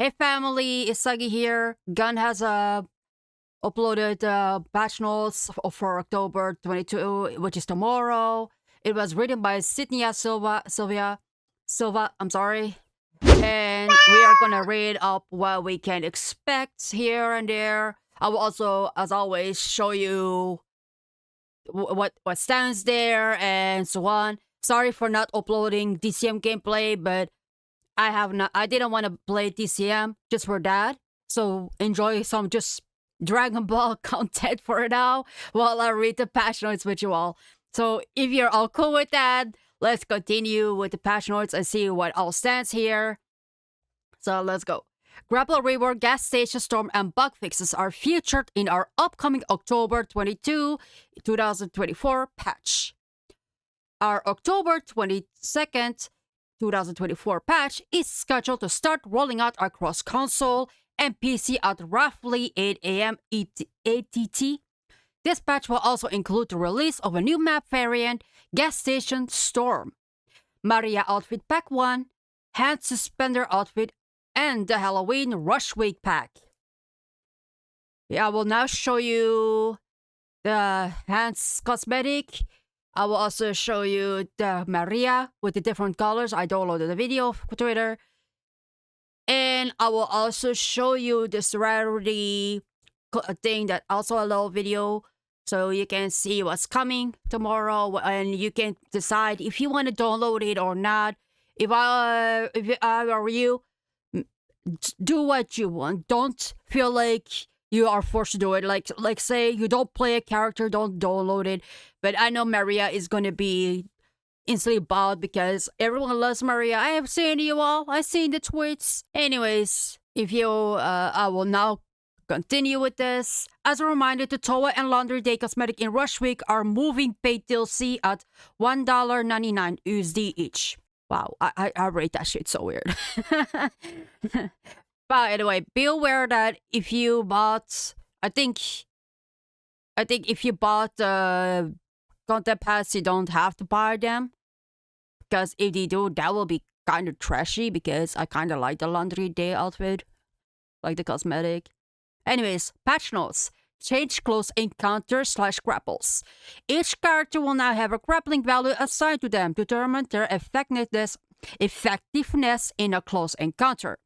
Hey family, Isagi here. Gun has uploaded patch notes for October 22, which is tomorrow. It was written by Sydney Silva, I'm sorry. And we are gonna read up what we can expect here and there. I will also, as always, show you what stands there and so on. Sorry for not uploading TCM gameplay, but I didn't want to play TCM just for that. So enjoy some just Dragon Ball content for now while I read the patch notes with you all. So if you're all cool with that, let's continue with the patch notes and see what all stands here. So let's go. Grapple, Rework, Gas Station Storm, and bug fixes are featured in our upcoming October 22, 2024 patch. Our October 22nd, 2024 patch is scheduled to start rolling out across console and PC at roughly 8 a.m. ATT. This patch will also include the release of a new map variant, Gas Station Storm, Maria Outfit Pack 1, Hand Suspender Outfit, and the Halloween Rush Week Pack. I will now show you the Hands cosmetic. I will also show you the Maria with the different colors. I downloaded the video for Twitter. And I will also show you this rarity thing that also a little video. So you can see what's coming tomorrow and you can decide if you want to download it or not. If I were you, do what you want. Don't feel like you are forced to do it. Like say you don't play a character, don't download it. But I know Maria is gonna be instantly bought because everyone loves Maria. I have seen you all. I've seen the tweets. Anyways, if you, I will now continue with this. As a reminder, Totowa and Laundry Day Cosmetic in Rush Week are moving paid DLC at $1.99 USD each. Wow, I rate that shit so weird. But anyway, be aware that if you bought, I think if you bought content pass, you don't have to buy them. Because if you do, that will be kind of trashy because I kind of like the Laundry Day outfit. Like the cosmetic. Anyways, patch notes. Change close encounter / grapples. Each character will now have a grappling value assigned to them to determine their effectiveness in a close encounter.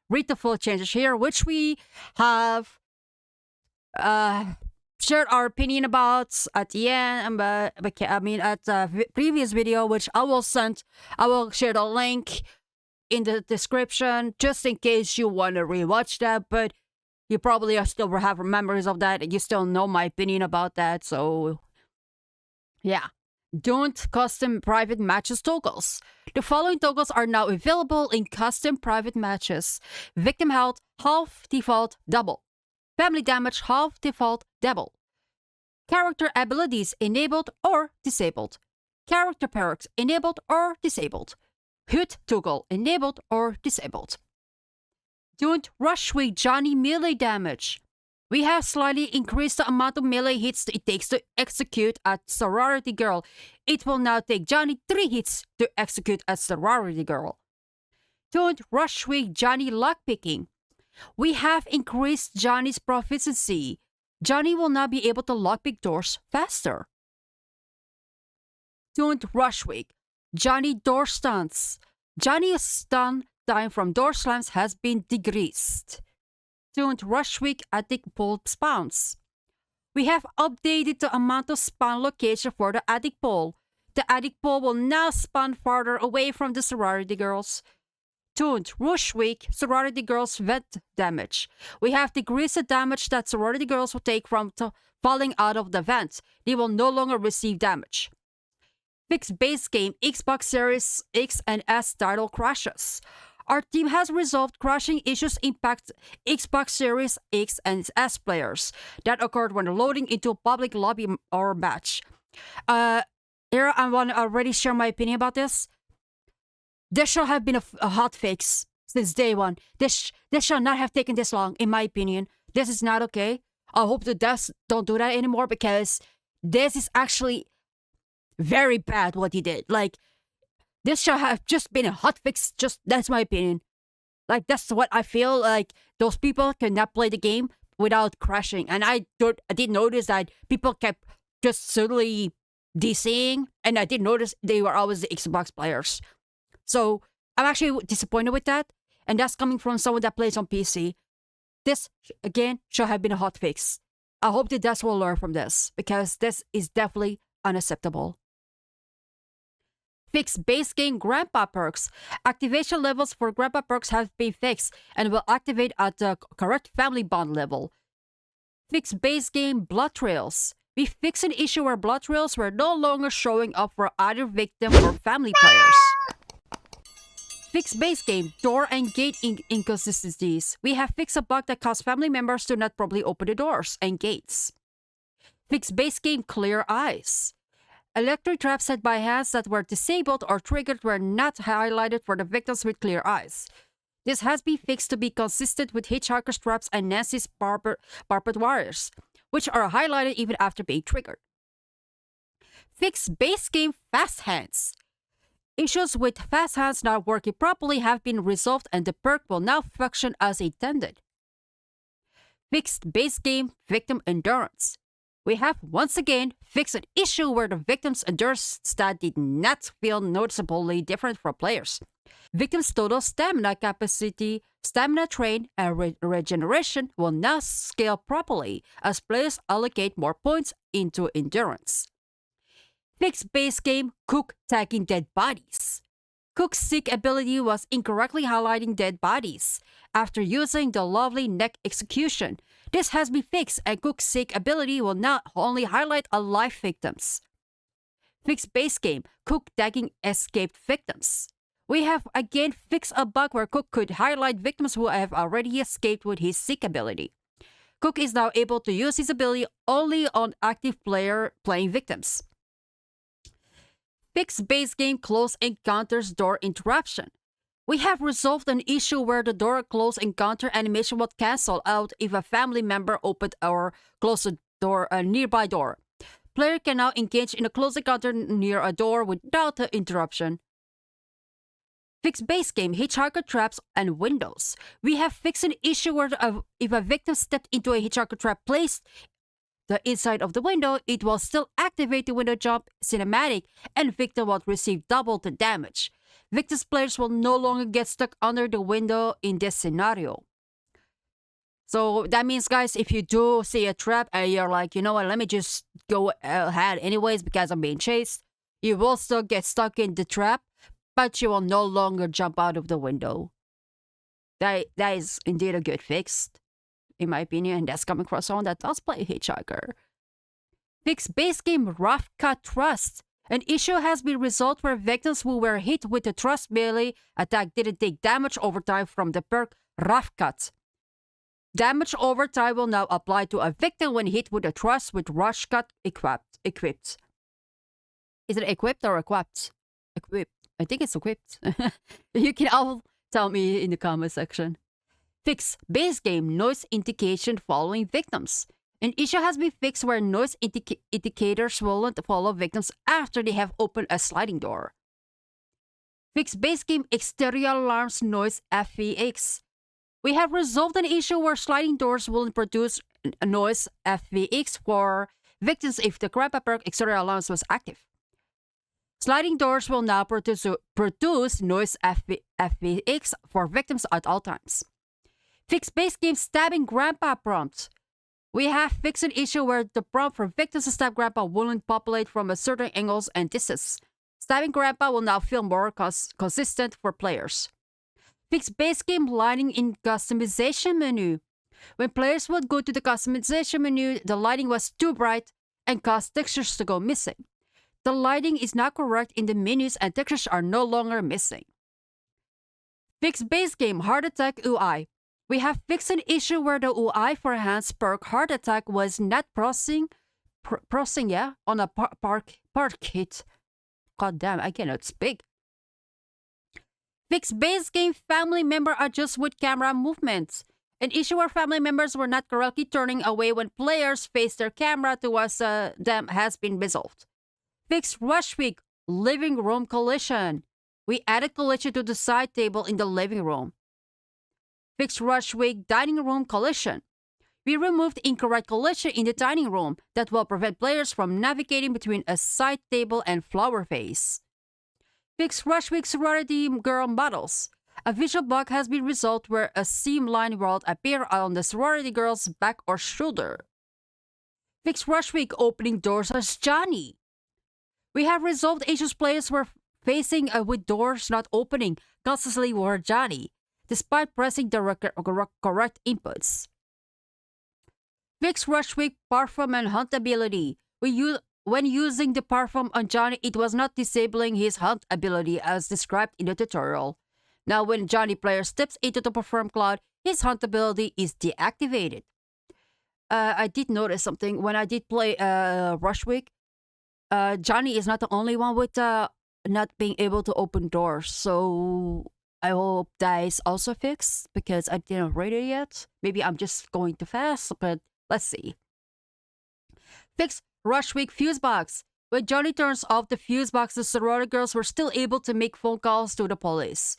Read the full changes here, which we have shared our opinion about at the end. At the previous video, which I will share the link in the description just in case you want to rewatch that. But you probably still have memories of that and you still know my opinion about that. So, yeah. Don't custom private matches toggles. The following toggles are now available in custom private matches. Victim health, half default, double. Family damage, half default, double. Character abilities enabled or disabled. Character perks enabled or disabled. Hood toggle enabled or disabled. Don't rush with Johnny melee damage. We have slightly increased the amount of melee hits it takes to execute a Sorority Girl. It will now take Johnny 3 hits to execute a Sorority Girl. Don't rush with Johnny lockpicking. We have increased Johnny's proficiency. Johnny will now be able to lockpick doors faster. Don't rush with Johnny door stuns. Johnny's stun time from door slams has been decreased. Don't rush week attic pole spawns. We have updated the amount of spawn location for the attic pole. The attic pole will now spawn farther away from the sorority girls. Don't rush week sorority girls vent damage. We have decreased the damage that sorority girls will take from falling out of the vent. They will no longer receive damage. Fix base game Xbox Series X and S title crashes. Our team has resolved crashing issues impact Xbox Series X and S players that occurred when loading into a public lobby or match. Here I want to already share my opinion about this. This should have been a hot fix since day one. This should not have taken this long, in my opinion. This is not okay. I hope the devs don't do that anymore because this is actually very bad what he did. Like, this should have just been a hotfix. That's my opinion. Like that's what I feel like. Those people cannot play the game without crashing. And I did notice that people kept just suddenly DCing, and I did notice they were always the Xbox players. So I'm actually disappointed with that. And that's coming from someone that plays on PC. This, again, should have been a hot fix. I hope the devs will learn from this, because this is definitely unacceptable. Fix base game Grandpa perks. Activation levels for Grandpa perks have been fixed and will activate at the correct family bond level. Fix base game blood trails. We fixed an issue where blood trails were no longer showing up for either victim or family players. Fix base game door and gate inconsistencies. We have fixed a bug that caused family members to not properly open the doors and gates. Fix base game clear eyes. Electric traps set by hands that were disabled or triggered were not highlighted for the victims with clear eyes. This has been fixed to be consistent with Hitchhiker's traps and Nancy's barbed wires, which are highlighted even after being triggered. Fix base game fast hands. Issues with fast hands not working properly have been resolved and the perk will now function as intended. Fixed base game victim endurance. We have once again fixed an issue where the victim's endurance stat did not feel noticeably different for players. Victims' total stamina capacity, stamina drain, and regeneration will now scale properly as players allocate more points into endurance. Fixed base game Cook tagging dead bodies. Cook's Seek ability was incorrectly highlighting dead bodies. After using the lovely neck execution, this has been fixed and Cook's Seek ability will now only highlight alive victims. Fixed base game Cook tagging escaped victims. We have again fixed a bug where Cook could highlight victims who have already escaped with his Seek ability. Cook is now able to use his ability only on active player playing victims. Fixed base game close encounters door interruption. We have resolved an issue where the door close encounter animation would cancel out if a family member opened or closed a nearby door. Player can now engage in a close encounter near a door without the interruption. Fixed base game Hitchhiker traps and windows. We have fixed an issue where if a victim stepped into a Hitchhiker trap placed the inside of the window, it will still activate the window jump cinematic and victim will receive double the damage. Victim's players will no longer get stuck under the window in this scenario. So that means, guys, if you do see a trap and you're like, you know what, let me just go ahead anyways because I'm being chased, you will still get stuck in the trap, but you will no longer jump out of the window. That is indeed a good fix, in my opinion, and that's coming from someone that does play Hitchhiker. Fix base game Rough Cut Thrust. An issue has been resolved where victims who were hit with the thrust melee attack didn't take damage over time from the perk Rough Cut. Damage over time will now apply to a victim when hit with a thrust with Rush Cut equipped. Is it equipped or equipped? Equipped. I think it's equipped. You can all tell me in the comment section. Fix base game noise indication following victims. An issue has been fixed where noise indicators won't follow victims after they have opened a sliding door. Fix base game exterior alarms noise FVX. We have resolved an issue where sliding doors will produce a noise FVX for victims if the Grandpa perk exterior alarms was active. Sliding doors will now produce noise FVX for victims at all times. Fix base game stabbing Grandpa prompt. We have fixed an issue where the prompt for victims to stab Grandpa won't populate from a certain angles and distance. Stabbing Grandpa will now feel more consistent for players. Fix base game lighting in customization menu. When players would go to the customization menu, the lighting was too bright and caused textures to go missing. The lighting is now correct in the menus and textures are no longer missing. Fix base game Heart Attack UI. We have fixed an issue where the UI for Hans perk Heart Attack was not processing on a park hit. God damn, I cannot speak. Fix base game family member adjust with camera movements. An issue where family members were not correctly turning away when players face their camera towards them has been resolved. Fix Rush Week living room collision. We added collision to the side table in the living room. Fix Rush Week Dining Room Collision. We removed incorrect collision in the dining room that will prevent players from navigating between a side table and flower vase. Fix Rush Week Sorority Girl Models. A visual bug has been resolved where a seam line will appear on the sorority girl's back or shoulder. Fix Rush Week Opening Doors as Johnny. We have resolved issues players were facing with doors not opening constantly were Johnny, despite pressing the correct inputs. Fix Rush Week Parfum and Huntability. When using the parfum on Johnny, it was not disabling his hunt ability as described in the tutorial. Now, when Johnny player steps into the parfum cloud, his hunt ability is deactivated. I did notice something when I did play Rush Week. Johnny is not the only one with not being able to open doors, so I hope that is also fixed because I didn't rate it yet. Maybe I'm just going too fast, but let's see. Fix Rush Week Fuse Box. When Johnny turns off the fuse box, the sorority girls were still able to make phone calls to the police.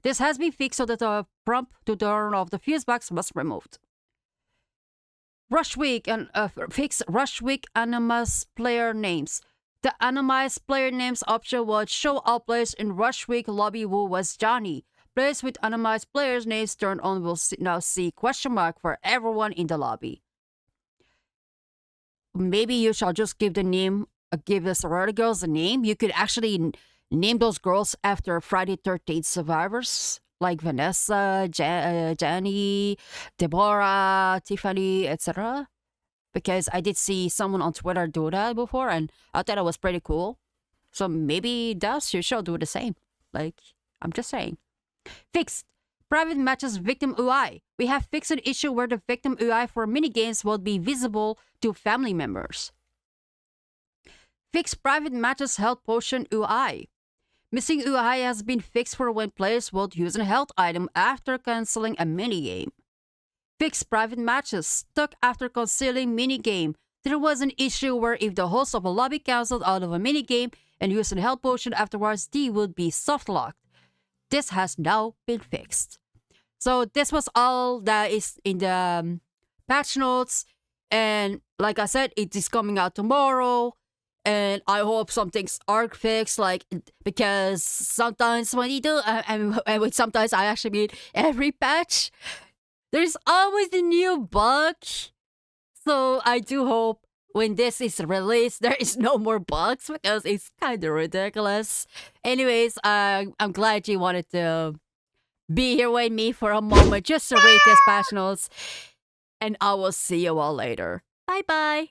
This has been fixed so that the prompt to turn off the fuse box was removed. Rush Week and fix Rush Week anonymous player names. The anonymized player names option would show all players in Rush Week lobby who was Johnny. Players with anonymized players' names turned on will now see question mark for everyone in the lobby. Maybe you shall just give the sorority girls a name. You could actually name those girls after Friday 13th survivors, like Vanessa, Jenny, Deborah, Tiffany, etc. Because I did see someone on Twitter do that before, and I thought it was pretty cool. So maybe you should do the same. I'm just saying. Fixed. Private matches victim UI. We have fixed an issue where the victim UI for minigames will be visible to family members. Fix private matches health potion UI. Missing UI has been fixed for when players won't use a health item after canceling a minigame. Fix private matches stuck after canceling minigame. There was an issue where if the host of a lobby canceled out of a minigame and used a health potion afterwards, they would be soft-locked. This has now been fixed. So this was all that is in the patch notes. And like I said, it is coming out tomorrow. And I hope some things are fixed, because sometimes when you do, and with sometimes I actually mean every patch, there's always a new bug. So I do hope when this is released, there is no more bugs because it's kind of ridiculous. Anyways, I'm glad you wanted to be here with me for a moment just to rate this patch notes. And I will see you all later. Bye-bye.